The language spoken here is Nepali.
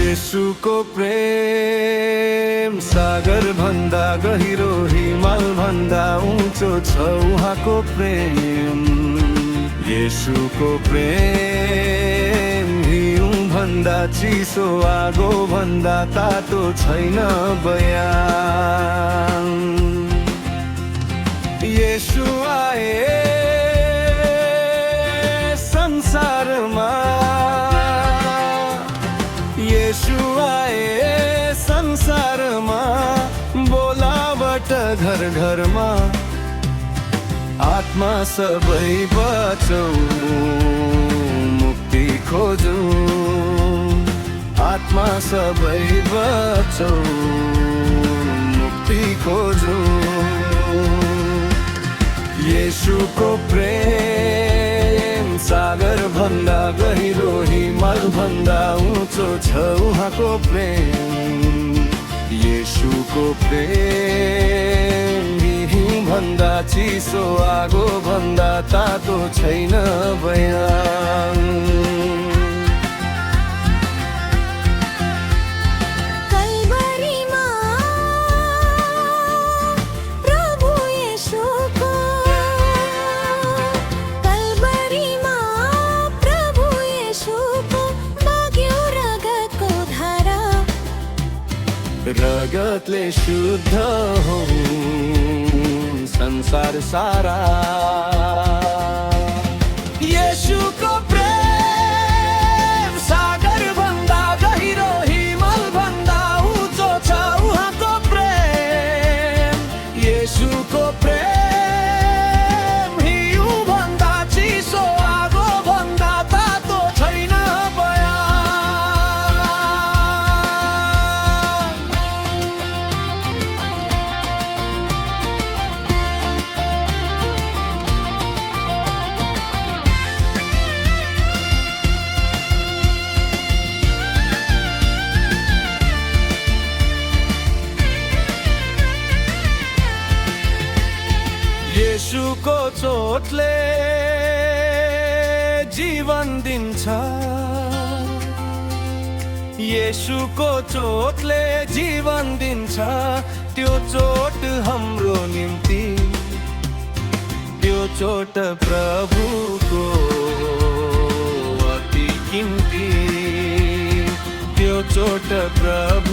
येशूको प्रेम सागर भन्दा गहिरो, हिमाल भन्दा उँचो छ उहाँको प्रेम। येशूको प्रेम हिउँ भन्दा चिसो, आगो भन्दा तातो छैन बयान। येशू आए संसारमा, येशू आए संसारमा, बोलावट घर घरमा। आत्मा सबै बचौ, मुक्ति खोजौ। आत्मा सबै बचौ, मुक्ति खोजौ। येशूको प्रेम सागर भन्दा गहिरो, हिमाल भन्दा उँचो छ उहाँको प्रेम। येशूको प्रेम हिउँ भन्दा चिसो, आगो भन्दा तातो छैन बयान। रगतले शुद्ध हो संसार सारा। येशूको प्रेम सागर भन्दा गहिरो, हिमाल भन्दा उँचो छ उहाँको प्रेम। येशूको प्रेम हिउँ भन्दा चिसो, आगो भन्दा तातो छैन येशूको चोटले जीवन दिन्छ। येशूको चोटले जीवन दिन्छ। त्यो चोट हाम्रो निम्ति, त्यो चोट प्रभुको अति किम्ती। त्यो चोट प्रभु